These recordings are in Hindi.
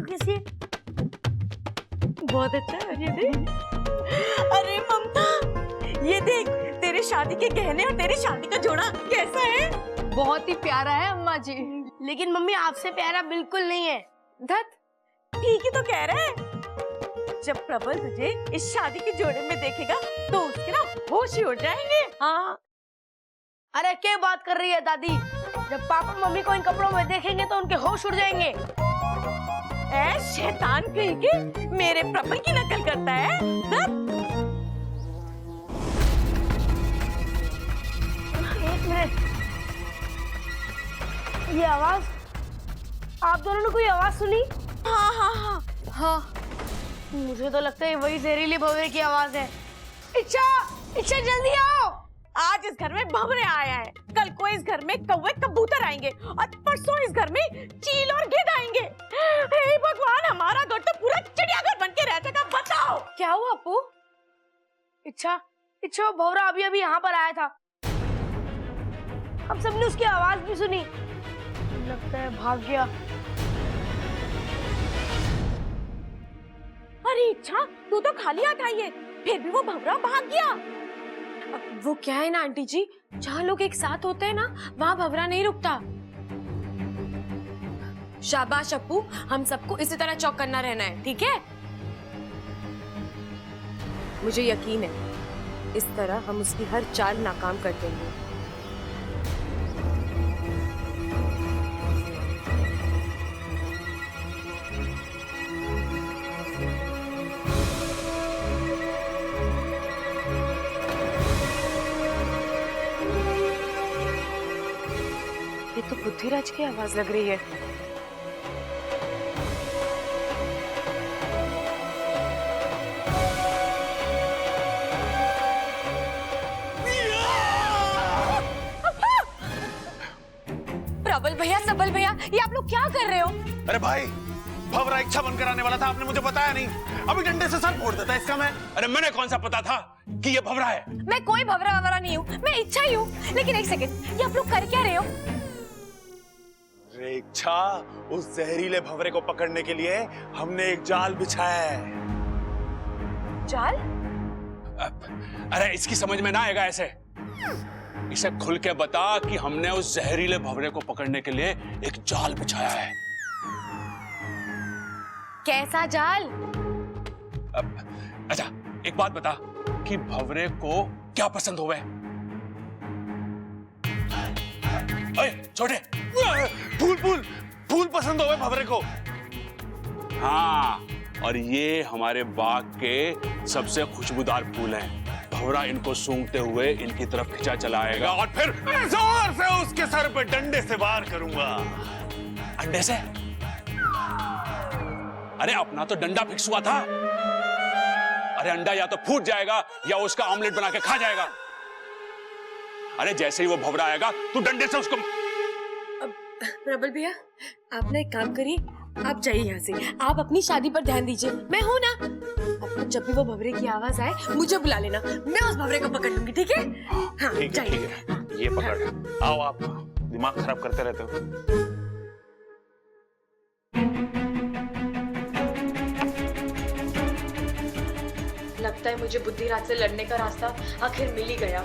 कैसी है? बहुत अच्छा है, ये देख। अरे ममता, ये देख, तेरे शादी के गहने और तेरी शादी का जोड़ा कैसा है? बहुत ही प्यारा है अम्मा जी। लेकिन मम्मी आपसे प्यारा बिल्कुल नहीं है। धत, ठीक ही तो कह रहे हैं। जब प्रबल तुझे इस शादी के जोड़े में देखेगा तो उसके ना होश ही उड़ जाएंगे। हाँ। अरे क्या बात कर रही है दादी? जब पापा मम्मी को इन कपड़ों में देखेंगे तो उनके होश उड़ जाएंगे। ऐ शैतान कहीं के, मेरे प्रबल की नकल करता है। एक मिनट, ये आवाज, आप दोनों ने कोई आवाज सुनी? हाँ हाँ हाँ हाँ, मुझे तो लगता है वही जहरीले भंवरे की आवाज है। इच्छा, इच्छा जल्दी आओ। आज इस घर में भंवरे आया है, कल को इस घर में कौवे कबूतर आएंगे और परसों इस घर में चील और गिद्ध आएंगे। हे भगवान, हमारा घर तो पूरा चिड़ियाघर बन के रह जाएगा। बताओ क्या हुआ अपू? इच्छा, इच्छा, वो भंवरा अभी अभी यहाँ पर आया था। हम सबने उसकी आवाज भी सुनी। लगता है भाग गया। अरे इच्छा, तू तो खाली हाथ आई है, फिर भी वो भंवरा भाग गया। वो क्या है ना आंटी जी, जहाँ लोग एक साथ होते हैं ना, वहाँ भंवरा नहीं रुकता। शाबाश अप्पू, हम सबको इसी तरह चौकन्ना रहना है, ठीक है? मुझे यकीन है इस तरह हम उसकी हर चाल नाकाम कर देंगे। ये तो बुद्धिराज की आवाज लग रही है। प्रबल भैया, सबल भैया, ये आप लोग क्या कर रहे हो? अरे भाई, भंवरा इच्छा बनकर आने वाला था, आपने मुझे बताया नहीं। अभी डंडे से सर फोड़ देता इसका मैं। अरे मैंने कौन सा पता था कि ये भंवरा है? मैं कोई भंवरा ववरा नहीं हूँ, मैं इच्छा ही हूँ। लेकिन एक सेकंड, ये आप लोग कर क्या रहे हो? अरे इच्छा, उस जहरीले भंवरे को पकड़ने के लिए हमने एक जाल बिछाया है। जाल? अरे इसकी समझ में ना आएगा ऐसे। इसे खुल के बता कि हमने उस जहरीले भंवरे को पकड़ने के लिए एक जाल बिछाया है। कैसा जाल? अच्छा, एक बात बता कि भंवरे को क्या पसंद होवे? ओए छोटे, फूल फूल फूल पसंद होवे भंवरे को। हाँ, और ये हमारे बाग के सबसे खुशबूदार फूल हैं। भंवरा इनको सूंघते हुए इनकी तरफ खिंचा चला आएगा और फिर जोर से उसके सर पे डंडे से वार करूंगा। अंडे से? अरे अपना तो डंडा फिक्स हुआ था। अरे अंडा या तो फूट जाएगा या उसका ऑमलेट बना के खा जाएगा। अरे जैसे ही वो भंवरा आएगा तू डंडे से उसको। प्रबल भैया, आप ना एक काम करिए, आप जाइए यहाँ से, आप अपनी शादी पर ध्यान दीजिए। मैं हूँ ना, आपको जब भी वो भंवरे की आवाज आए मुझे बुला लेना, मैं उस भंवरे को पकड़ लूंगी, ठीक है? हाँ, ठीक है, ये पकड़। आओ, आप दिमाग खराब करते रहते हो। लगता है मुझे बुद्धिराज से लड़ने का रास्ता आखिर मिल ही गया।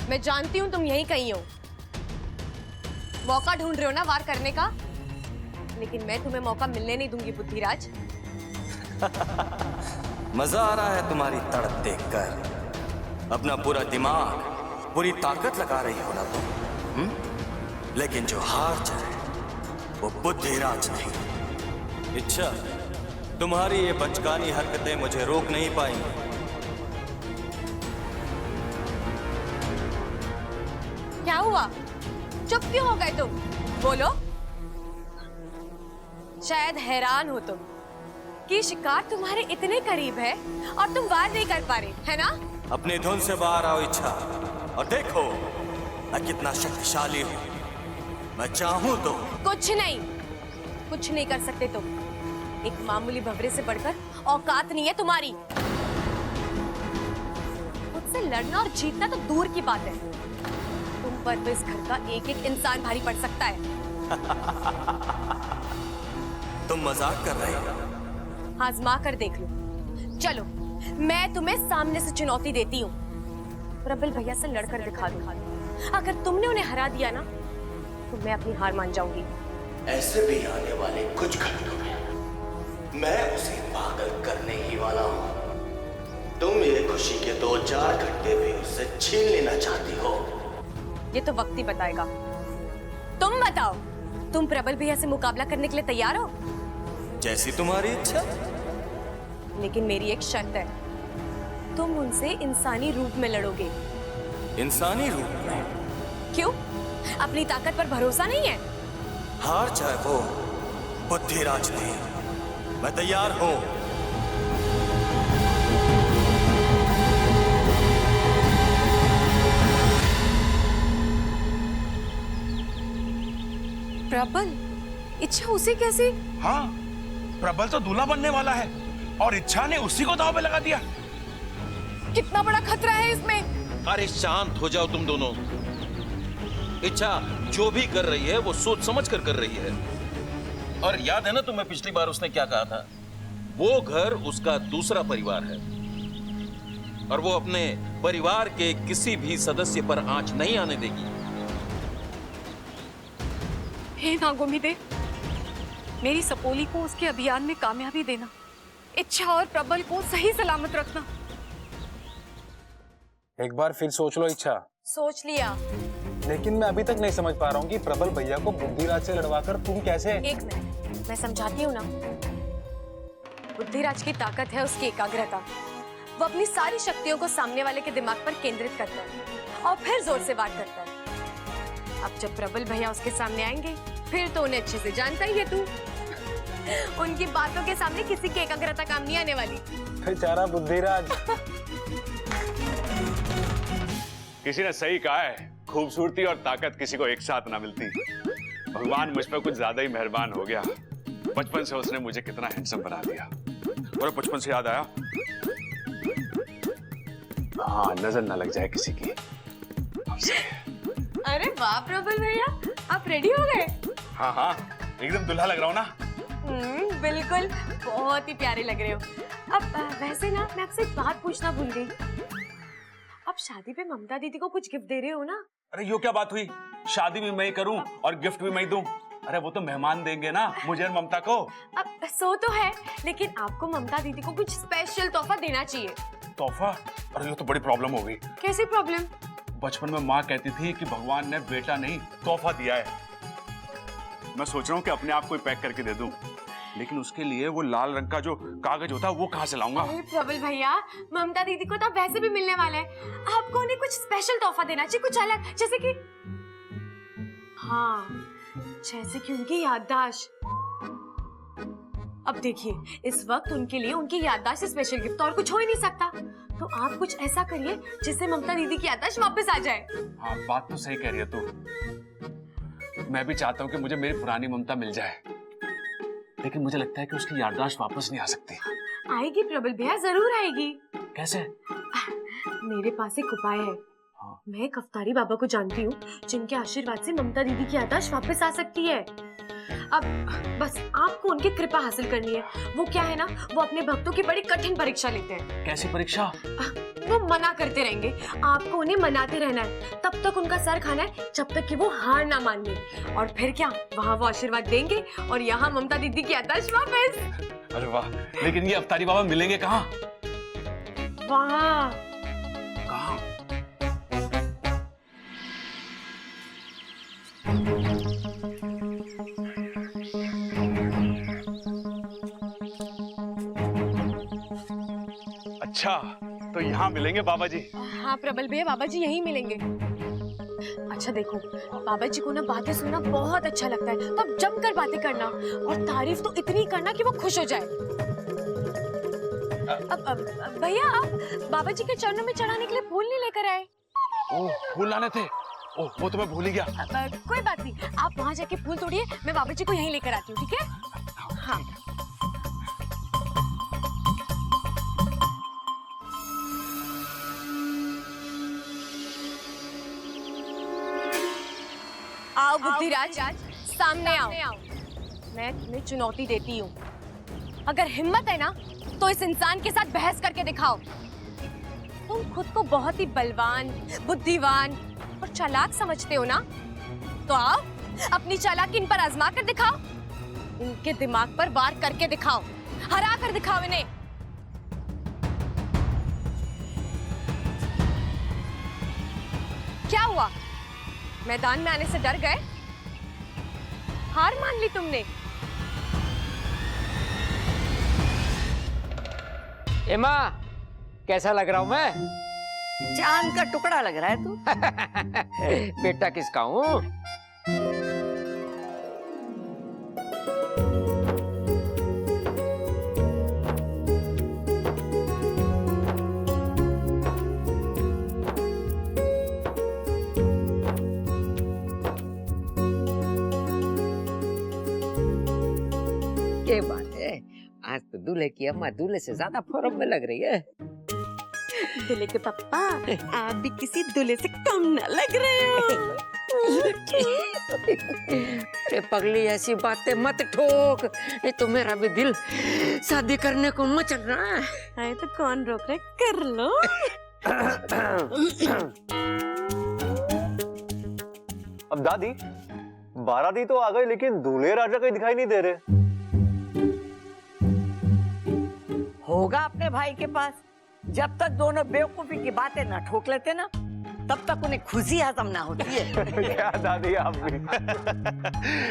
मैं जानती हूँ तुम यहीं कहीं हो, मौका ढूंढ रहे हो ना वार करने का, लेकिन मैं तुम्हें मौका मिलने नहीं दूंगी बुद्धिराज। मजा आ रहा है तुम्हारी तड़प देखकर। अपना पूरा दिमाग, पूरी ताकत लगा रही हो ना तुम। लेकिन जो हार जाए वो बुद्धिराज नहीं। इच्छा, तुम्हारी ये बचकानी हरकतें मुझे रोक नहीं पाएंगी। क्या हुआ? चुप क्यों हो गए तुम? बोलो। शायद हैरान हो तुम कि शिकार तुम्हारे इतने करीब है और तुम वार नहीं कर पा रहे, है ना? अपनी धुन से बाहर आओ इच्छा, और देखो मैं कितना शक्तिशाली हूँ। मैं चाहूँ तो कुछ नहीं कर सकते तुम। एक मामूली भंवरे से बढ़कर औकात नहीं है तुम्हारी। से लड़ना और जीतना तो दूर की बात है, तुम पर तो इस घर का एक एक इंसान भारी पड़ सकता है। तुम मजाक कर रहे हो? आजमा कर देख लो। चलो, मैं तुम्हें सामने से चुनौती देती हूँ। प्रबल भैया से लड़कर दिखा दो। अगर तुमने उन्हें हरा दिया ना, तो मैं अपनी हार मान जाऊंगी। ऐसे भी आने वाले कुछ घंटों में मैं उसे पागल करने ही वाला हूँ। तुम ये खुशी के 2-4 घंटे भी उससे छीन लेना चाहती हो। ये तो वक्त ही बताएगा। तुम बताओ, तुम प्रबल भैया से मुकाबला करने के लिए तैयार हो? जैसी तुम्हारी इच्छा। लेकिन मेरी एक शर्त है, तुम उनसे इंसानी रूप में लड़ोगे। इंसानी रूप में? क्यों? अपनी ताकत पर भरोसा नहीं है? हार चाहे वो बुद्धिराज ने, मैं तैयार हूं। प्रबल, इच्छा उसे कैसे? हाँ, प्रबल तो दूल्हा बनने वाला है और इच्छा ने उसी को दांव पे लगा दिया। कितना बड़ा खतरा है इसमें। अरे शांत हो जाओ तुम दोनों। इच्छा जो भी कर रही है वो सोच समझ कर रही है। और याद है ना तुम्हें पिछली बार उसने क्या कहा था? वो घर उसका दूसरा परिवार है और वो अपने परिवार के किसी भी सदस्य पर आंच नहीं आने देगी। हे नागोमिदे, मेरी सपोली को उसके अभियान में कामयाबी देना, इच्छा और प्रबल को सही सलामत रखना। एक बार फिर सोच लो इच्छा। सोच लिया। लेकिन मैं अभी तक नहीं समझ पा रहा हूँ कि प्रबल भैया को बुद्धिराज से लड़वाकर तुम कैसे। एक मिनट, मैं समझाती हूँ ना। बुद्धिराज की ताकत है उसकी एकाग्रता। वो अपनी सारी शक्तियों को सामने वाले के दिमाग पर केंद्रित करता है और फिर जोर से वार करता है। अब जब प्रबल भैया उसके सामने आएंगे, फिर तो उन्हें अच्छे से जानता ही है तू। उनकी बातों के सामने किसी की एकाग्रता काम नहीं आने वाली। बेचारा बुद्धिराज। किसी ने सही कहा है, खूबसूरती और ताकत किसी को एक साथ ना मिलती। भगवान मुझ पर कुछ ज्यादा ही मेहरबान हो गया। बचपन से उसने मुझे कितना हैंडसम बना दिया। और बचपन से याद आया, हाँ, नजर ना लग जाए किसी की। अरे वाह प्रबल भैया, आप रेडी हो गए? हाँ हाँ, एकदम दुल्हा लग रहा हूँ ना। बिल्कुल, बहुत ही प्यारे लग रहे हो। अब वैसे ना, मैं आपसे एक बात पूछना भूल गई। अब शादी पे ममता दीदी को कुछ गिफ्ट दे रहे हो ना? अरे यो क्या बात हुई? शादी भी मैं ही करूं और गिफ्ट भी मैं ही दूं। अरे वो तो मेहमान देंगे ना मुझे और ममता को। अब सो तो है, लेकिन आपको ममता दीदी को कुछ स्पेशल तोहफा देना चाहिए। तोहफा? अरे ये तो बड़ी प्रॉब्लम हो गई। कैसी प्रॉब्लम? बचपन में माँ कहती थी कि भगवान ने बेटा नहीं तोहफा दिया है। मैं सोच रहा हूँ कि अपने आप को ही पैक करके दे दूं, लेकिन उसके लिए वो लाल रंग का जो कागज होता है वो कहाँ से लाऊंगा? अरे प्रबल भैया, ममता दीदी को तो वैसे भी मिलने वाला है। आपको उन्हें कुछ स्पेशल तोहफा देना चाहिए, कुछ अलग, जैसे कि हाँ, जैसे कि उनकी याददाश्त। अब देखिए, इस वक्त उनके लिए उनकी याददाश्त से स्पेशल गिफ्ट और कुछ हो ही नहीं सकता। तो आप कुछ ऐसा करिए जिससे ममता दीदी की याददाश्त वापस आ जाए। हाँ, बात तो सही कह रही है तू। मैं भी चाहता हूँ कि मुझे मेरी पुरानी ममता मिल जाए, लेकिन मुझे लगता है कि उसकी याददाश्त वापस नहीं आ सकती। आएगी प्रबल भैया, जरूर आएगी। कैसे? मेरे पास एक उपाय है। मैं कफ्तारी बाबा को जानती हूँ, जिनके आशीर्वाद से ममता दीदी की याददाश्त वापस आ सकती है। अब बस आपको उनकी कृपा हासिल करनी है। वो क्या है ना, वो अपने भक्तों की बड़ी कठिन परीक्षा लेते हैं। कैसी परीक्षा? वो मना करते रहेंगे, आपको उन्हें मनाते रहना है, तब तक उनका सर खाना है, जब तक कि वो हार ना मान ले। और फिर क्या, वहाँ वो आशीर्वाद देंगे और यहाँ ममता दीदी की याददाश्त वापस। अरे वाह, लेकिन ये अफ्तारी बाबा मिलेंगे कहाँ? वहाँ। कहाँ? अच्छा, तो यहाँ मिलेंगे बाबा जी? हाँ प्रबल भैया, बाबा जी यहीं मिलेंगे। अच्छा देखो, बाबा जी को ना बातें सुनना बहुत अच्छा लगता है, तो अब जमकर बातें करना और तारीफ तो इतनी करना कि वो खुश हो जाए। अब भैया, आप बाबा जी के चरणों में चढ़ाने के लिए फूल नहीं लेकर आए? ओह, फूल लाने थे? ओह, वो तो मैं भूल ही गया। कोई बात नहीं, आप वहाँ जाके फूल तोड़िए, मैं बाबा जी को यहीं लेकर आती हूँ, ठीक है? हाँ। आओ बुद्धिराज, सामने आओ। मैं तुम्हें चुनौती देती हूँ। अगर हिम्मत है ना तो इस इंसान के साथ बहस करके दिखाओ। तुम खुद को बहुत ही बलवान, बुद्धिवान और चालाक समझते हो ना, तो आओ अपनी चालाकी इन पर आजमा कर दिखाओ। इनके दिमाग पर वार करके दिखाओ, हरा कर दिखाओ इन्हें। क्या हुआ? मैदान में आने से डर गए? हार मान ली तुमने? एमा, कैसा लग रहा हूं मैं? चांद का टुकड़ा लग रहा है तू। बेटा किसका हूँ? ये बात है, आज तो दूल्हे की अम्मा दूल्हे से ज्यादा फॉर्म में लग रही है। दूल्हे के पापा, आप भी किसी दूल्हे से कम न लग रहे हो। अरे पगली, ऐसी बातें मत ठोक, ये तो मेरा भी दिल शादी करने को मचल रहा है। अरे तो कौन रोक रहे? कर लो। अब दादी, बाराती तो आ गई लेकिन दूल्हे राजा कहीं दिखाई नहीं दे रहे। होगा अपने भाई के पास। जब तक दोनों बेवकूफी की बातें ना ठोक लेते ना, तब तक उन्हें खुशी हजम ना होती है। क्या दादी आप भी।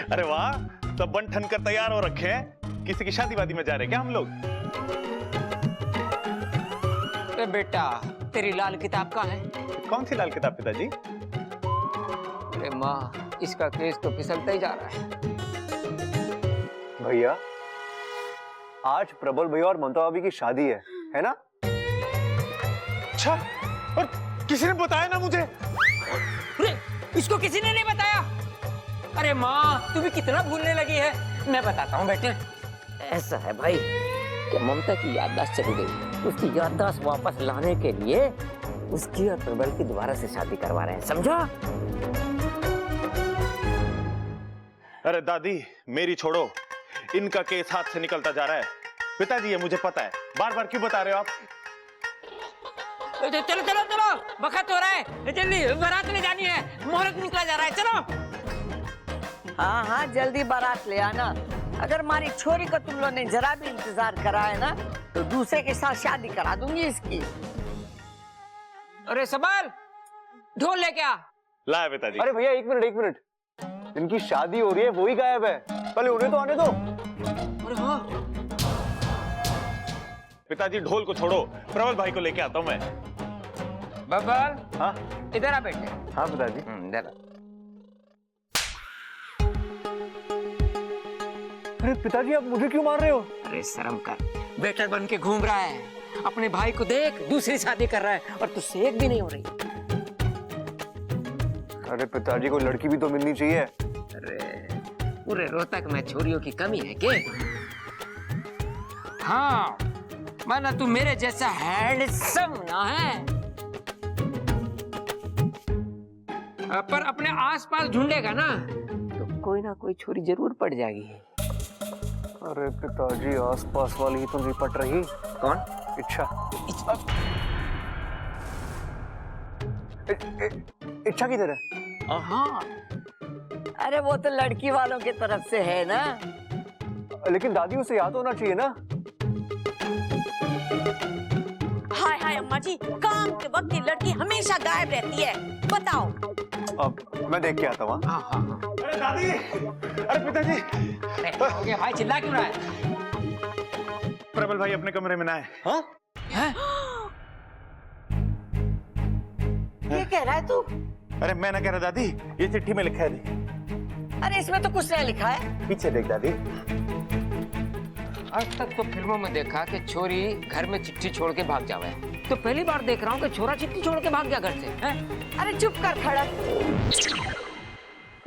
अरे वाह, तो बन ठन कर तैयार हो रखे हैं। किसी की शादी वादी में जा रहे क्या हम लोग? अरे बेटा, तेरी लाल किताब कहाँ है? कौन सी लाल किताब पिताजी? अरे माँ, इसका केस तो फिसलता ही जा रहा है। भैया, आज प्रबल भैया और ममता भाभी की शादी है ना? अच्छा, और किसी ने बताया ना मुझे। अरे, इसको किसी ने नहीं बताया? अरे माँ, तू भी कितना भूलने लगी है। मैं बताता हूँ बेटे। ऐसा है भाई कि ममता की याददाश्त चली गई। उसकी याददाश्त वापस लाने के लिए उसकी और प्रबल की दोबारा से शादी करवा रहे हैं, समझा? अरे दादी, मेरी छोड़ो, इनका केस हाथ से निकलता जा रहा है। पिताजी, ये मुझे पता है, बार बार क्यों बता रहे हो आप? चलो चलो चलो, वक्त हो रहा है, जल्दी बारात ले जानी है, मुहूर्त निकला जा रहा है, चलो। हाँ हाँ, जल्दी बारात ले आना। अगर हमारी छोरी को तुम लोग ने जरा भी इंतजार कराया ना, तो दूसरे के साथ शादी करा दूंगी इसकी। अरे सबल, ढोल लेके आ। लाया पिताजी। अरे भैया, एक मिनट, इनकी शादी हो रही है, वो ही गायब है। पहले उन्हें तो आने दो। अरे हाँ। पिताजी, ढोल को छोड़ो, प्रबल भाई को लेके आता हूँ मैं। बबल, हाँ इधर आ बेटे। हाँ पिताजी। इधर आ। अरे पिताजी, आप मुझे क्यों मार रहे हो? अरे शर्म कर, बेटर बन के घूम रहा है। अपने भाई को देख, दूसरी शादी कर रहा है और तुझसे एक भी नहीं हो रही। अरे पिताजी, को लड़की भी तो मिलनी चाहिए। अरे पूरे रोहतक में छोरियों की कमी है क्या? हाँ, माना तू मेरे जैसा हैंडसम ना है, पर अपने आसपास ढूंढेगा ना तो कोई ना कोई छोरी जरूर पड़ जाएगी। अरे पिताजी, आसपास वाली ही तो नहीं पट रही। कौन? इच्छा। इच्छा किधर है? हाँ, अरे वो तो लड़की वालों की तरफ से है ना। लेकिन दादी, उसे याद होना चाहिए ना। हाय हाय अम्मा जी, काम के वक्त ये लड़की हमेशा गायब रहती है। बताओ। अब मैं देख के आता हूँ। हाँ हाँ हाँ। अरे दादी, अरे पिताजी। हो गया भाई, चिल्ला क्यों रहा है? प्रबल भाई अपने कमरे में ना है। हाँ? ये कह रहा है तू? अरे मैं ना कह रहा दादी, ये चिट्ठी में लिखा है। अरे इसमें तो कुछ नहीं लिखा है। पीछे देख दादी। आज तक तो फिल्मों में देखा कि छोरी घर में चिट्ठी छोड़ के भाग जावे, तो पहली बार देख रहा हूँ कि छोरा चिट्ठी छोड़ के भाग गया घर से। हैं? अरे चुप कर खड़ा।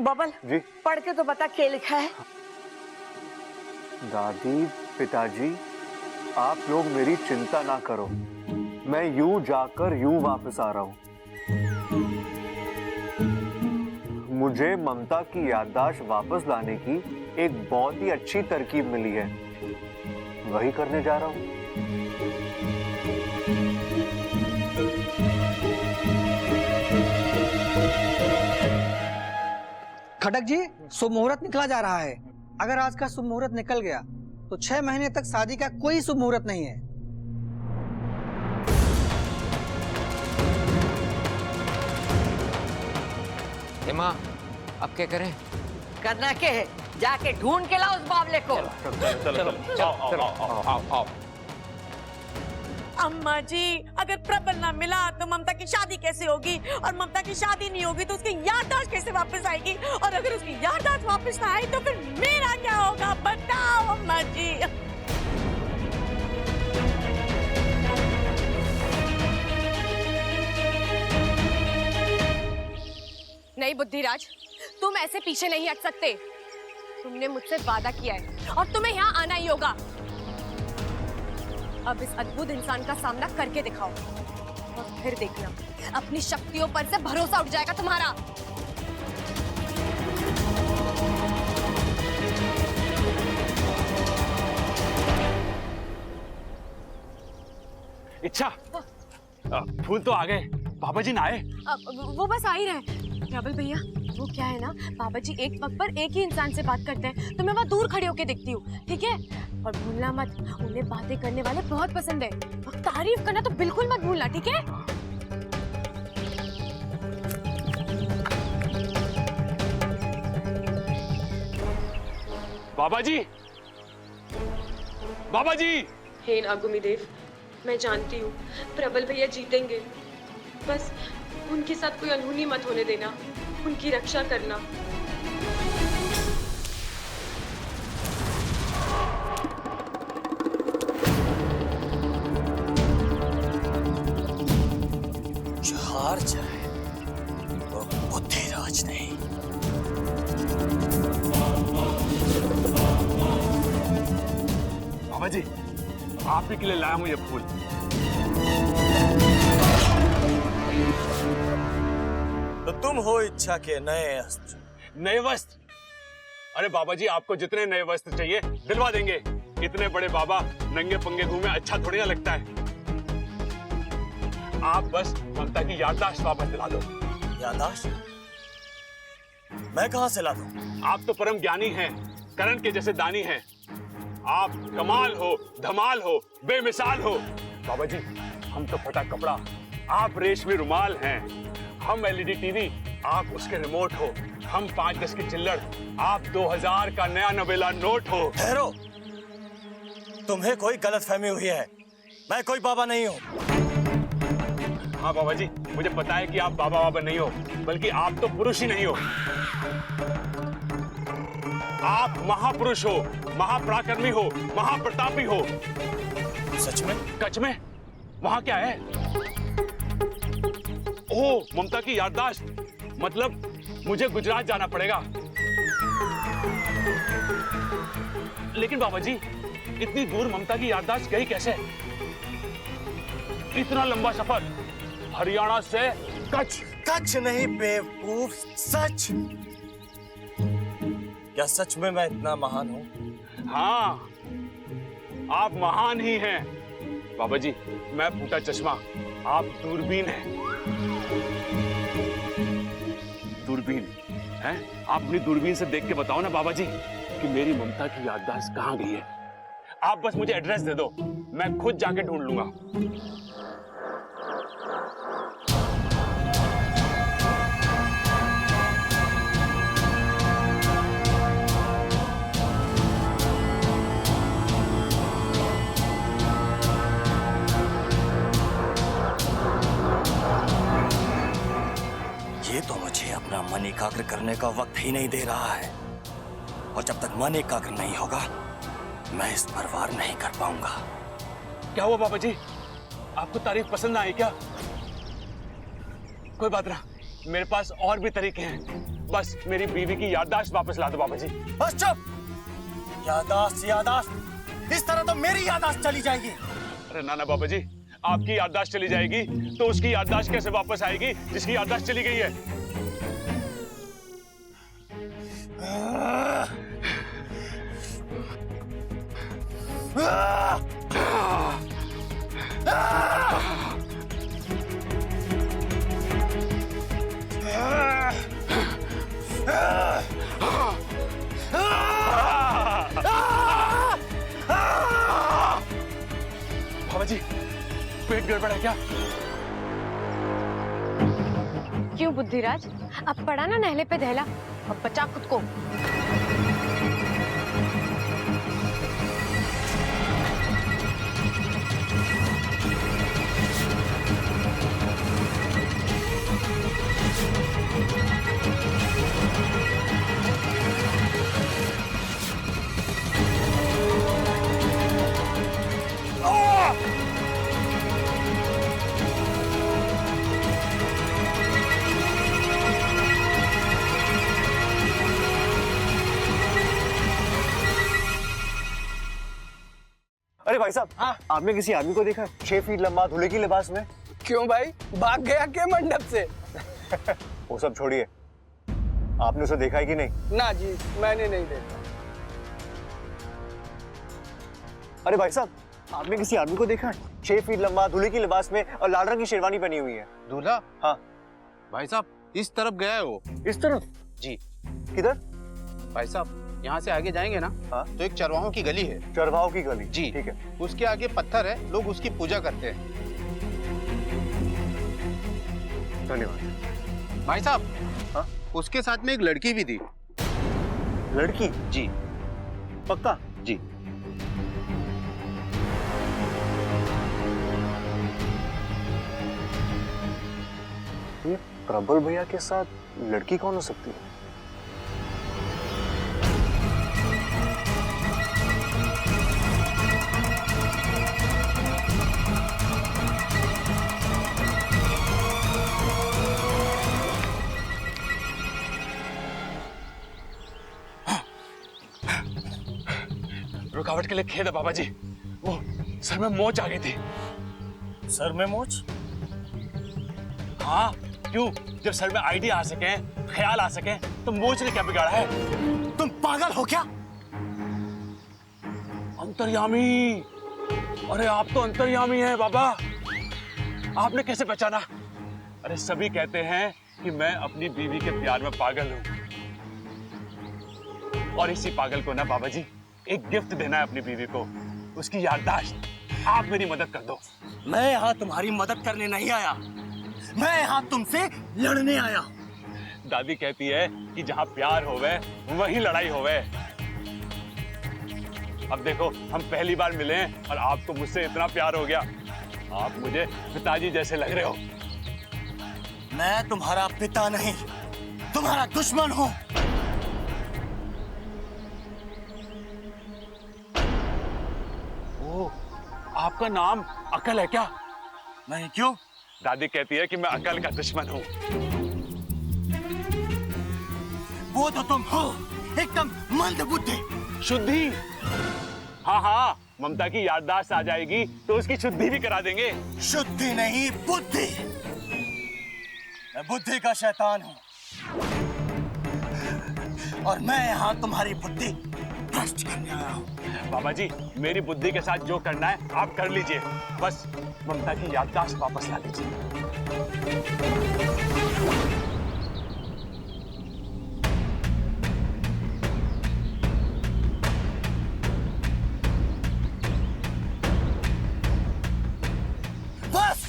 बबल जी? पढ़ के तो बता क्या लिखा है। दादी, पिताजी, आप लोग मेरी चिंता ना करो, मैं यूं जाकर यूं वापस आ रहा हूं। मुझे ममता की याददाश्त वापस लाने की एक बहुत ही अच्छी तरकीब मिली है, वही करने जा रहा हूं। खटक जी, शुभ मुहूर्त निकला जा रहा है। अगर आज का शुभ मुहूर्त निकल गया तो 6 महीने तक शादी का कोई शुभ मुहूर्त नहीं है। माँ, अब क्या करें? करना क्या है? जाके ढूंढ के लाओ उस बावले को। आओ। अम्मा जी, अगर प्रबल ना मिला तो ममता की शादी कैसे होगी, और ममता की शादी नहीं होगी तो उसकी याददाश्त कैसे वापस आएगी, और अगर उसकी याददाश्त वापस ना आई तो फिर मेरा क्या होगा, बताओ अम्मा जी। नहीं बुद्धिराज, तुम ऐसे पीछे नहीं हट सकते। तुमने मुझसे वादा किया है और तुम्हें यहाँ आना ही होगा। अब इस अद्भुत इंसान का सामना करके दिखाओ और फिर देखना, अपनी शक्तियों पर से भरोसा उठ जाएगा तुम्हारा। इच्छा, फूल तो आ गए, बाबा जी ना आए? वो बस आ ही रहे। प्रबल भैया, वो क्या है ना, बाबा जी एक वक्त पर एक ही इंसान से बात करते हैं, तो मैं वहाँ दूर खड़ी होके देखती हूँ, ठीक है? और भूलना मत, उन्हें बातें करने वाले बहुत पसंद है, और तारीफ करना तो बिल्कुल मत भूलना, ठीक है? बाबा जी, बाबा जी। हे नागुमी देव, मैं जानती हूँ प्रबल भैया जीतेंगे, बस उनके साथ कोई अनहोनी मत होने देना, उनकी रक्षा करना। जो हार जाए वो बुद्धिराज नहीं। बाबा जी, आप ही के लिए लाया हूं ये फूल। तो तुम हो इच्छा के नए अस्त्र। नए वस्त्र? अरे बाबा जी, आपको जितने नए वस्त्र चाहिए दिलवा देंगे। इतने बड़े बाबा नंगे पंगे घूमे अच्छा थोड़ी ना लगता है। आप बस ममता की याददाश्त वापस दिला दो। याददाश्त? मैं कहां से ला दूं? आप तो परम ज्ञानी हैं, करण के जैसे दानी हैं। आप कमाल हो, धमाल हो, बेमिसाल हो। बाबा जी, हम तो फटा कपड़ा, आप रेशमी रुमाल हैं। हम एलईडी टीवी, आप उसके रिमोट हो। हम 5-10 की चिल्लड़, आप 2000 का नया नवेला नोट हो। ठहरो, तुम्हें कोई गलतफहमी हुई है। मैं कोई बाबा नहीं हूँ। हाँ बाबा जी, मुझे पता है कि आप बाबा नहीं हो, बल्कि आप तो पुरुष ही नहीं हो। आप महापुरुष हो, महापराक्रमी हो, महाप्रतापी हो। सच में? सच में? वहां क्या है? ओह, ममता की याददाश्त। मतलब मुझे गुजरात जाना पड़ेगा। लेकिन बाबा जी, इतनी दूर ममता की याददाश्त गई कैसे? इतना लंबा सफर हरियाणा से कच्छ। कच्छ नहीं बेवकूफ, सच। क्या सच में मैं इतना महान हूँ? हाँ, आप महान ही हैं। बाबा जी, मैं फूटा चश्मा, आप दूरबीन हैं। दूरबीन हैं? आप अपनी दूरबीन से देख के बताओ ना बाबा जी कि मेरी ममता की याददाश्त कहाँ गई है। आप बस मुझे एड्रेस दे दो, मैं खुद जाके ढूंढ लूंगा। ये तो मुझे अपना मन एकाग्र करने का वक्त ही नहीं दे रहा है, और जब तक मन एकाग्र नहीं होगा मैं इस पर वार नहीं कर पाऊंगा। क्या हुआ बाबा जी, आपको तारीफ पसंद ना आई क्या? कोई बात ना, मेरे पास और भी तरीके हैं। बस मेरी बीवी की याददाश्त वापस ला दो बाबा जी। बस चुप। याददाश्त याददाश्त, इस तरह तो मेरी याददाश्त चली जाएगी। अरे ना ना बाबा जी, आपकी याददाश्त चली जाएगी तो उसकी याददाश्त कैसे वापस आएगी जिसकी याददाश्त चली गई है? बाबा जी, पेट गड़बड़ है क्या? क्यों बुद्धिराज, अब पड़ा ना नहले पे दहला, अब बचा खुद को। अरे भाई साहब, आपने किसी आदमी को देखा 6 फीट लंबा धुले की लिबास में? क्यों भाई, भाग गया क्या मंडप से? वो सब छोड़िए, आपने उसे देखा है कि नहीं? ना जी, मैंने नहीं देखा। अरे भाई साहब, आपने किसी आदमी को देखा है 6 फीट लंबा धुले की लिबास में और लाल रंग की शेरवानी पहनी हुई है? दूल्हा? हाँ भाई साहब इस तरफ गया है वो। इस तरफ? जी। किधर? भाई साहब यहाँ से आगे जाएंगे ना, हाँ? तो एक चरवाहों की गली है। चरवाहों की गली? जी ठीक है। उसके आगे पत्थर है, लोग उसकी पूजा करते हैं। धन्यवाद। भाई साहब, हाँ? उसके साथ में एक लड़की भी थी। लड़की? जी। पक्का? जी। ये प्रबल भैया के साथ लड़की कौन हो सकती है? रुकावट के लिए खेद है बाबा जी, वो सर में मोच आ गई थी। सर में मोच? हाँ, क्यों? जब सर में आइडिया आ सके, ख्याल आ सके, तो मोच ने क्या बिगाड़ा है? तुम पागल हो क्या? अंतर्यामी! अरे आप तो अंतर्यामी हैं बाबा, आपने कैसे पहचाना? अरे सभी कहते हैं कि मैं अपनी बीवी के प्यार में पागल हूं, और इसी पागल को ना बाबा जी एक गिफ्ट देना है अपनी बीवी को, उसकी याददाश्त। आप मेरी मदद कर दो। मैं यहाँ तुम्हारी मदद करने नहीं आया, मैं यहाँ तुमसे लड़ने आया। दादी कहती है कि जहाँ प्यार होवे वहीं लड़ाई होवे। अब देखो, हम पहली बार मिले हैं और आपको मुझसे इतना प्यार हो गया। आप मुझे पिताजी जैसे लग रहे हो। मैं तुम्हारा पिता नहीं, तुम्हारा दुश्मन हूँ। ओ, आपका नाम अकल है क्या? नहीं, क्यों? दादी कहती है कि मैं अकल का दुश्मन हूँ। वो तो तुम हो, एकदम मंदबुद्धि। शुद्धि? हाँ हाँ, ममता की याददाश्त आ जाएगी तो उसकी शुद्धि भी करा देंगे। शुद्धि नहीं, बुद्धि। मैं बुद्धि का शैतान हूँ, और मैं यहाँ तुम्हारी बुद्धि भ्रष्ट करने आया हूँ। बाबा जी, मेरी बुद्धि के साथ जो करना है आप कर लीजिए, बस ममता की याददाश्त वापस ला दीजिए। बस,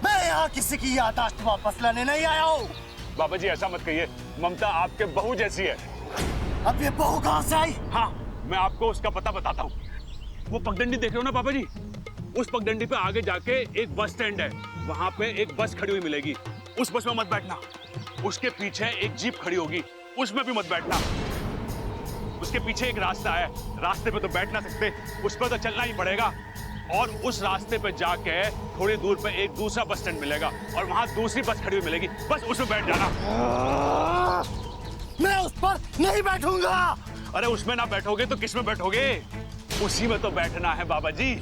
मैं यहाँ किसी की याददाश्त वापस लाने नहीं आया हूँ। बाबा जी ऐसा मत कहिए, ममता आपके बहू जैसी है। अब ये बहू कहाँ से आई? हाँ, मैं आपको उसका पता बताता हूँ। वो पगडंडी देख रहे हो ना बाबा जी, उस पगडंडी पे आगे जाके एक बस स्टैंड है, वहां पे एक बस खड़ी हुई मिलेगी। उस बस में मत बैठना। उसके पीछे एक जीप खड़ी होगी, उसमें भी मत बैठना। उसके पीछे एक रास्ता है, रास्ते पे तो बैठ ना सकते, उस पर तो चलना ही पड़ेगा। और उस रास्ते पे जाके थोड़ी दूर पे एक दूसरा बस स्टैंड मिलेगा और वहां दूसरी बस खड़ी हुई मिलेगी, बस उसमें बैठ जाना। मैं उस पर नहीं बैठूंगा। अरे उसमें ना बैठोगे तो किस में बैठोगे? उसी में तो बैठना है बाबा जी।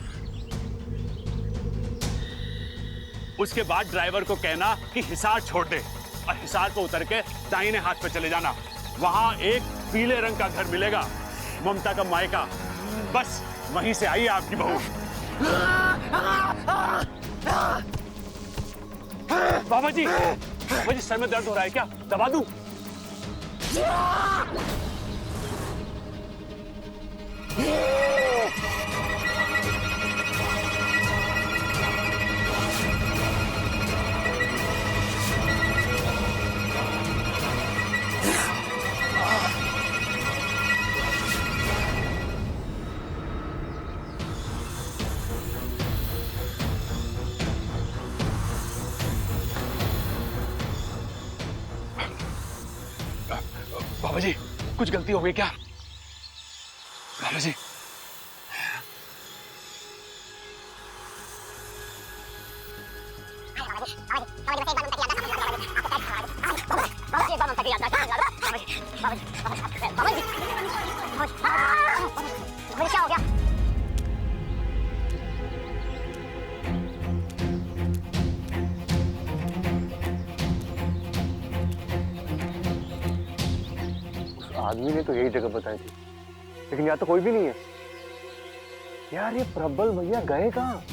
उसके बाद ड्राइवर को कहना कि हिसार छोड़ दे। और हिसार को उतर के दाहिने हाथ पे चले जाना। वहां एक पीले रंग का घर मिलेगा, ममता का मायका। बस वहीं से आई आपकी बहू। बाबा जी सर में दर्द हो रहा है क्या? दबा दूं? बाबा जी कुछ गलती हो गई क्या? बाबा जी क्या हो गया? आदमी ने तो यही जगह बताई थी, लेकिन यहाँ तो कोई भी नहीं है। यार ये प्रबल भैया गए कहाँ?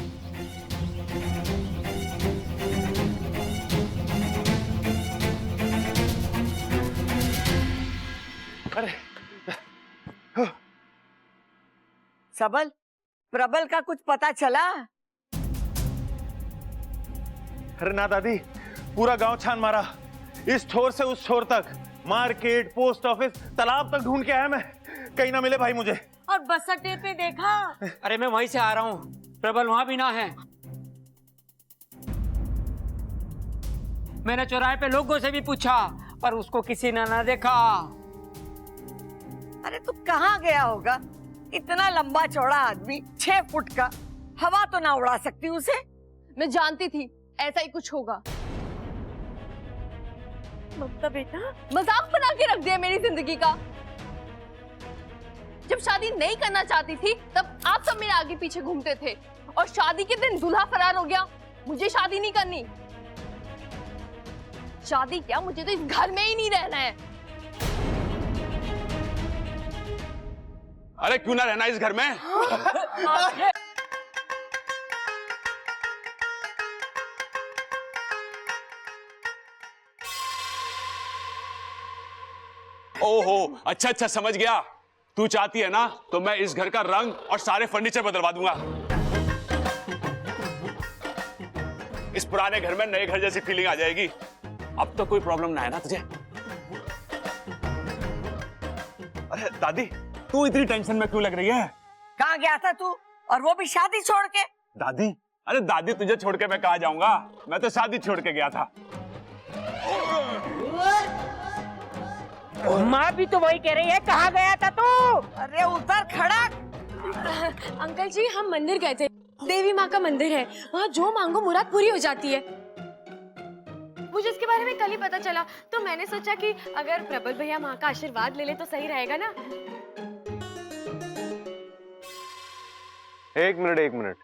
अरे सबल, प्रबल का कुछ पता चला? अरे ना दादी, पूरा गांव छान मारा, इस छोर से उस छोर तक, मार्केट, पोस्ट ऑफिस, तालाब तक ढूंढ के आया मैं, कहीं ना मिले भाई मुझे। और बस अड्डे पे देखा? अरे मैं वहीं से आ रहा हूँ, प्रबल वहां भी ना है। मैंने चौराहे पे लोगों से भी पूछा पर उसको किसी ने ना देखा। अरे तू कहाँ गया होगा? इतना लंबा चौड़ा आदमी, 6 फुट का, हवा तो ना उड़ा सकती उसे? मैं जानती थी ऐसा ही कुछ होगा। ममता बेटा, मजाक बना के रख दिया मेरी जिंदगी का। जब शादी नहीं करना चाहती थी तब आप सब मेरे आगे पीछे घूमते थे, और शादी के दिन दूल्हा फरार हो गया। मुझे शादी नहीं करनी। शादी क्या, मुझे तो इस घर में ही नहीं रहना है। अरे क्यों ना रहना इस घर में? ओहो, अच्छा अच्छा समझ गया। तू चाहती है ना तो मैं इस घर का रंग और सारे फर्नीचर बदलवा दूंगा। इस पुराने घर में नए घर जैसी फीलिंग आ जाएगी। अब तो कोई प्रॉब्लम ना है ना तुझे? अरे दादी, तू इतनी टेंशन में क्यों लग रही है? कहाँ गया था तू, और वो भी शादी छोड़ के? दादी, अरे दादी तुझे छोड़ के मैं कहाँ जाऊंगा? मैं तो शादी छोड़ के गया था। माँ भी तो वही कह रही है, कहाँ गया था तू? अरे उधर खड़ा। अंकल जी, हम मंदिर गए थे। देवी माँ का मंदिर है, वहाँ जो मांगो मुराद पूरी हो जाती है। मुझे इसके बारे में कल ही पता चला, तो मैंने सोचा कि अगर प्रबल भैया माँ का आशीर्वाद ले ले तो सही रहेगा ना। एक मिनट।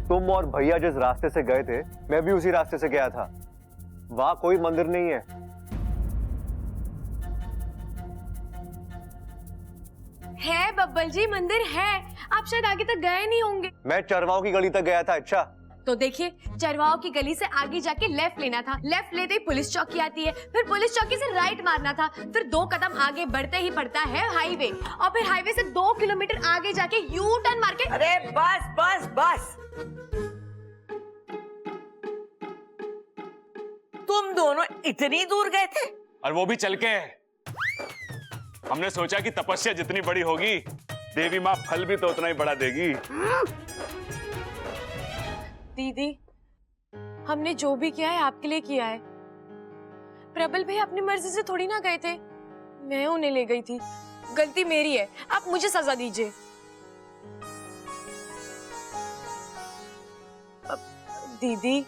तुम और भैया जिस रास्ते से गए थे, मैं भी उसी रास्ते से गया था। वहां कोई मंदिर नहीं है। है बब्बल जी, मंदिर है। आप शायद आगे तक गए नहीं होंगे। मैं चरवाओं की गली तक गया था। अच्छा तो देखिए, चरवाओं की गली से आगे जाके लेफ्ट लेना था। लेफ्ट लेते ही पुलिस चौकी आती है, फिर पुलिस चौकी से राइट मारना था, फिर 2 कदम आगे बढ़ते ही पड़ता है हाईवे, और फिर हाईवे से 2 किलोमीटर आगे जाके यू टर्न मार के। अरे बस बस बस, तुम दोनों इतनी दूर गए थे? और वो भी चल के। हमने सोचा कि तपस्या जितनी बड़ी होगी, देवी माँ फल भी तो उतना ही बड़ा देगी। दीदी, हमने जो भी किया है आपके लिए किया है। प्रबल भाई अपनी मर्जी से थोड़ी ना गए थे, मैं उन्हें ले गई थी। गलती मेरी है, आप मुझे सजा दीजिए। दीदी,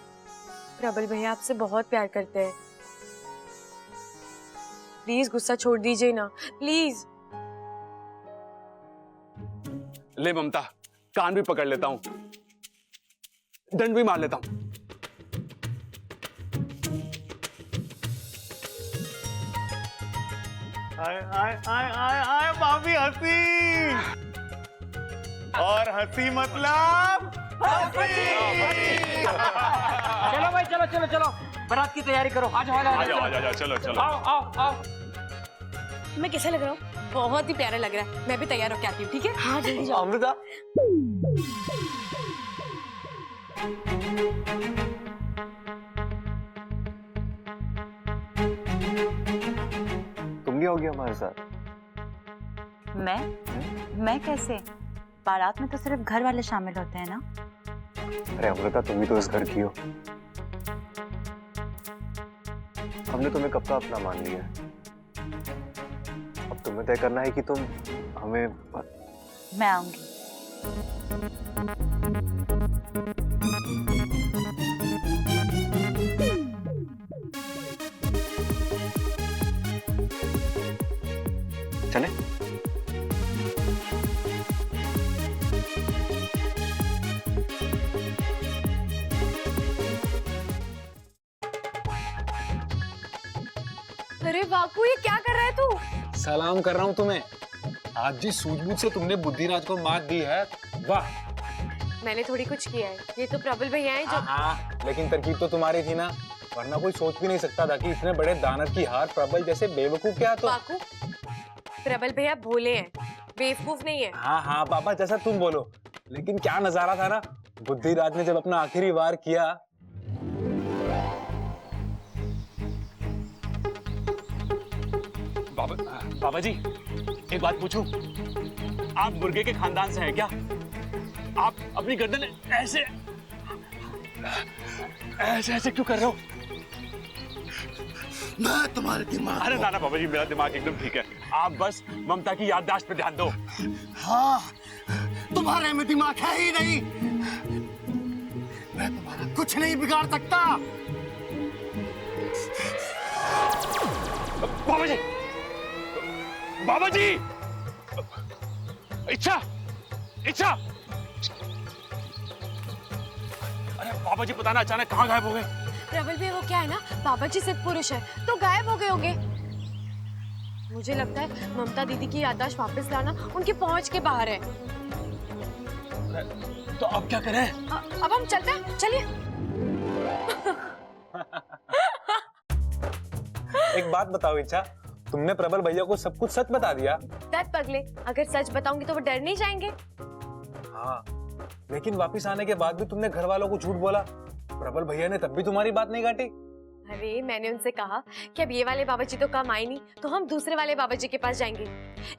प्रबल भैया आपसे बहुत प्यार करते हैं। प्लीज गुस्सा छोड़ दीजिए ना, प्लीज। ले ममता, कान भी पकड़ लेता हूं, दंड भी मार लेता हूं। आय आय आय आय आय भाभी हंसी, और हंसी मतलब चलो भाई, चलो चलो चलो, बारात की तैयारी करो। आ जाओ आ जाओ, चलो चलो। आओ आओ आओ। मैं कैसा लग रहा हूँ? बहुत ही प्यारा लग रहा है। मैं भी तैयार होके आती हूँ, ठीक है? हाँ जल्दी जाओ। अमृता, तुम नहीं होगी हमारे साथ? मैं कैसे? बारात में तो सिर्फ घर वाले शामिल होते हैं ना। अरे अमृता, तुम भी तो इस घर की हो। हमने तुम्हें कब का अपना मान लिया है। अब तुम्हें तय करना है कि तुम हमें। मैं आऊंगी। चले? अरे बाकू, ये क्या कर रहा है तू? सलाम कर रहा हूँ तुम्हें। आज जिस सूझबूझ से तुमने बुद्धिराज को मात दी है, वाह। मैंने थोड़ी कुछ किया है। ये तो प्रबल भैया हैं जो। हाँ, लेकिन तरकीब तो तुम्हारी थी ना, वरना कोई सोच भी नहीं सकता था कि इतने बड़े दानव की हार प्रबल जैसे बेवकूफ क्या तो। बाकू, प्रबल भैया भोले हैं, बेवकूफ नहीं है। हाँ हाँ पापा, जैसा तुम बोलो, लेकिन क्या नजारा था ना बुद्धिराज ने जब अपना आखिरी वार किया। बाबा जी, एक बात पूछूं? आप मुर्गे के खानदान से हैं क्या? आप अपनी गर्दन ऐसे ऐसे ऐसे क्यों कर रहे हो? मैं तुम्हारे दिमाग। अरे ना बाबा जी, मेरा दिमाग एकदम ठीक है। आप बस ममता की याददाश्त पे ध्यान दो। हाँ, तुम्हारे में दिमाग है ही नहीं। मैं तुम्हारा कुछ नहीं बिगाड़ सकता। बाबा जी, बाबा जी, इच्छा, इच्छा। अरे बाबा जी, पता ना अचानक कहाँ गायब हो गए। प्रबल भैया, वो क्या है ना, बाबा जी सिद्ध पुरुष है, तो गायब हो गए होंगे। मुझे लगता है ममता दीदी की याददाश्त वापस लाना उनकी पहुंच के बाहर है। तो अब क्या करें? अब हम चलते हैं, चलिए। एक बात बताओ इच्छा, तुमने प्रबल भैया को सब कुछ सच बता दिया? दत्त पगले, अगर सच बताऊंगी तो वो डर नहीं जाएंगे। हाँ, लेकिन वापिस आने के बाद भी तुमने घर वालों को झूठ बोला। प्रबल भैया ने तब भी तुम्हारी बात नहीं काटी। अरे मैंने उनसे कहा कि अब ये वाले बाबा जी तो काम आए नहीं, तो हम दूसरे वाले बाबा जी के पास जाएंगे।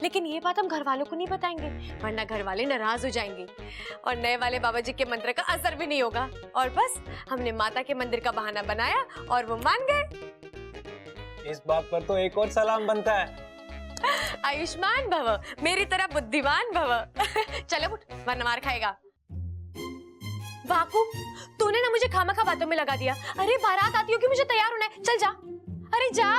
लेकिन ये बात हम घर वालों को नहीं बताएंगे, वरना घर वाले नाराज हो जाएंगे और नए वाले बाबा जी के मंत्र का असर भी नहीं होगा। और बस हमने माता के मंदिर का बहाना बनाया और वो मान गए। इस बात पर तो एक और सलाम बनता है। आयुष्मान भव, मेरी तरह बुद्धिमान भव। चलो उठ, वरना मार खाएगा। वाकू, तूने ना मुझे खामखा बातों में लगा दिया। अरे बारात आती होगी, मुझे तैयार होना है, चल जा। अरे जा।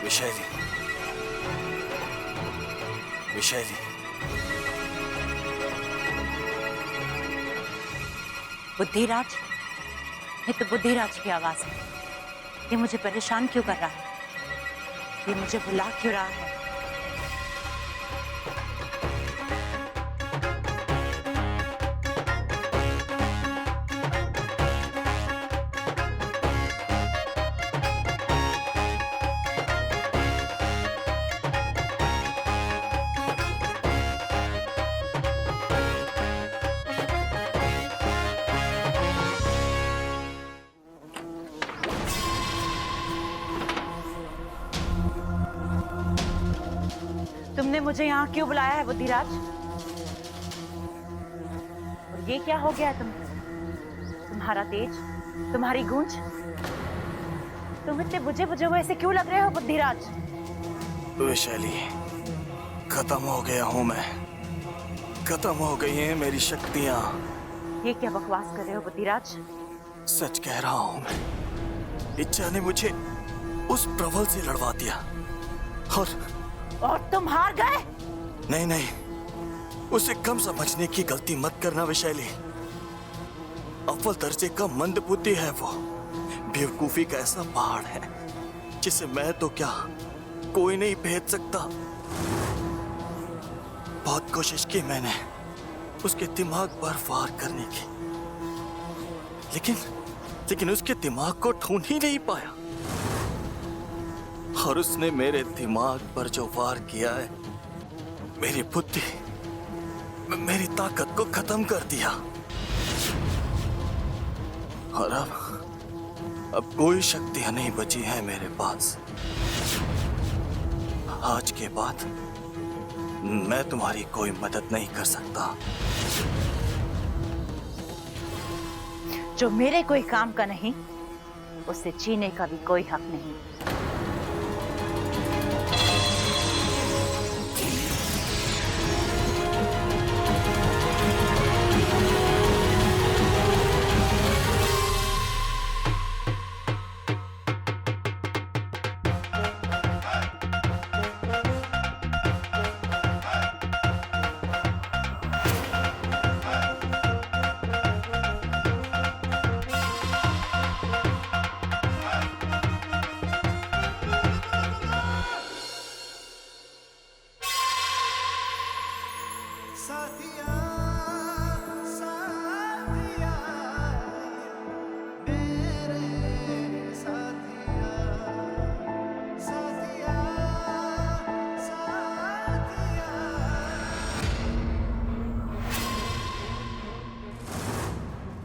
विशैली, विशैली, बुद्धिराज, ये तो बुद्धिराज की आवाज है। ये मुझे परेशान क्यों कर रहा है? ये मुझे बुला क्यों रहा है? तुमने मुझे यहाँ क्यों बुलाया है बुद्धिराज? और ये क्या हो गया तुम्हारा तेज, तुम्हारी गूंज? तुम इतने बुझे बुझे हुए ऐसे क्यों लग रहे हो बुद्धिराज? वैशाली, खत्म हो गया हूँ मैं। खत्म हो गई हैं मेरी शक्तियाँ। ये क्या बकवास कर रहे हो बुद्धिराज? सच कह रहा हूँ मैं। इच्छा ने मुझे उस प्रबल से लड़वा दिया और तुम हार गए? नहीं नहीं, उसे कम समझने की गलती मत करना वैशाली। अव्वल दर्जे का मंदबुद्धि है वो। बेवकूफी का ऐसा पहाड़ है जिसे मैं तो क्या कोई नहीं भेज सकता। बहुत कोशिश की मैंने उसके दिमाग पर वार करने की, लेकिन उसके दिमाग को ढूंढ ही नहीं पाया। और उसने मेरे दिमाग पर जो वार किया है, मेरी बुद्धि, मेरी ताकत को खत्म कर दिया। और अब कोई शक्तियां नहीं बची हैं मेरे पास। आज के बाद मैं तुम्हारी कोई मदद नहीं कर सकता। जो मेरे कोई काम का नहीं, उसे जीने का भी कोई हक नहीं।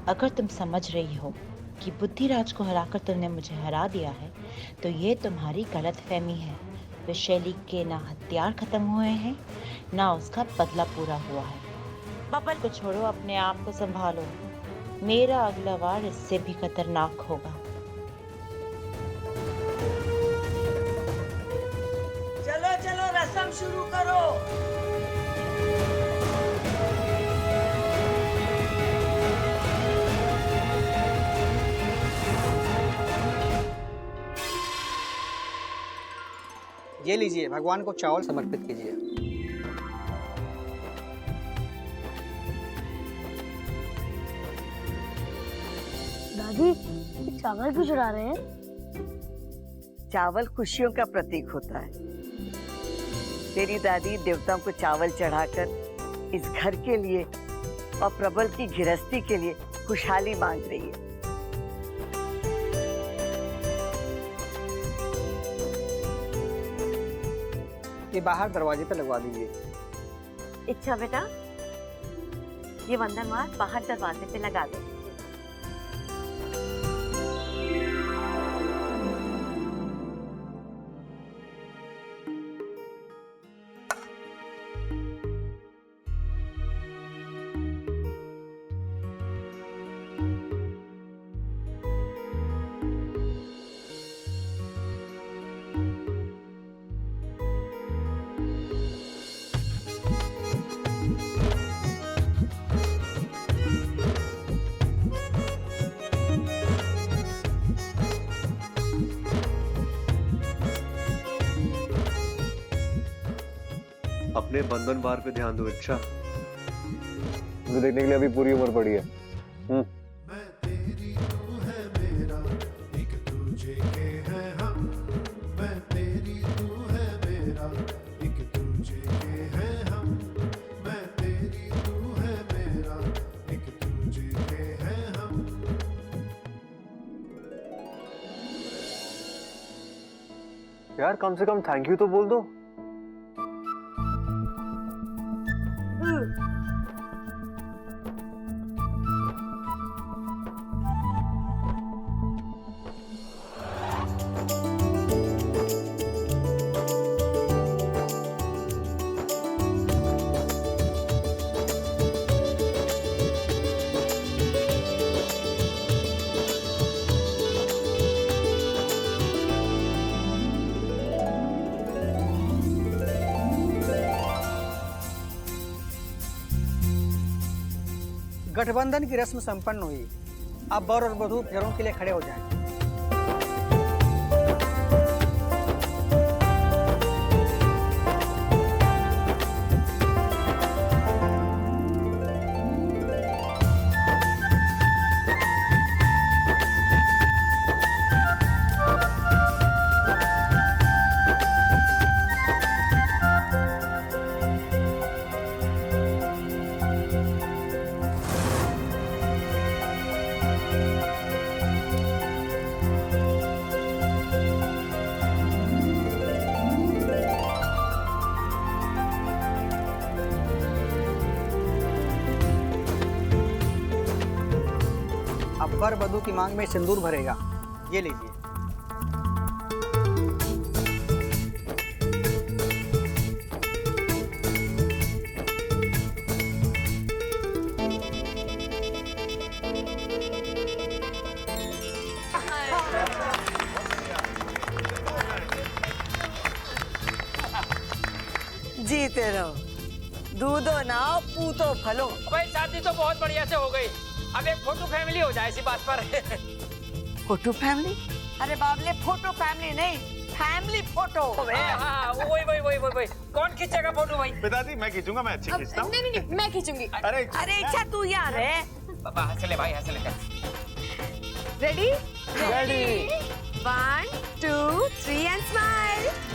अगर तुम समझ रही हो कि बुद्धिराज को हराकर तुमने मुझे हरा दिया है, तो ये तुम्हारी गलतफहमी है। वैशाली के ना हथियार खत्म हुए हैं, ना उसका बदला पूरा हुआ है। बबल को छोड़ो, अपने आप को संभालो। मेरा अगला वार इससे भी खतरनाक होगा। चलो चलो, रस्म शुरू करो। ये लीजिए, भगवान को चावल समर्पित कीजिए। दादी, ये चावल क्यों चढ़ा रहे हैं? चावल खुशियों का प्रतीक होता है। तेरी दादी देवताओं को चावल चढ़ाकर इस घर के लिए और प्रबल की गृहस्थी के लिए खुशहाली मांग रही है। ये बाहर दरवाजे पे लगवा दीजिए। इच्छा बेटा, ये वंदनवार बाहर दरवाजे पे लगा दे। अपने बंधन बार पे ध्यान दो। इच्छा, मुझे देखने के लिए अभी पूरी उम्र पड़ी है। यार कम से कम थैंक यू तो बोल दो। गठबंधन की रस्म संपन्न हुई। अब वर और वधू फेरों के लिए खड़े हो जाएं। वर वधू की मांग में सिंदूर भरेगा। ये लीजिए। जीते रहो, दूधो नाओ पूतो फलो। भाई शादी तो बहुत बढ़िया से हो गई, अब एक फोटो फैमिली हो जाए इसी बात पर। Photo family? अरे बाबले, फोटो फैमिली नहीं, फैमिली फोटो। हाँ, वही। कौन खींचेगा फोटो भाई? पिताजी मैं खींचूंगा, मैं अच्छी खींचता हूँ। नहीं, मैं खींचूंगी। अरे इच्छा तू यार है। हंस ले भाई, हंस ले। रेडी? 1, 2, 3 and smile.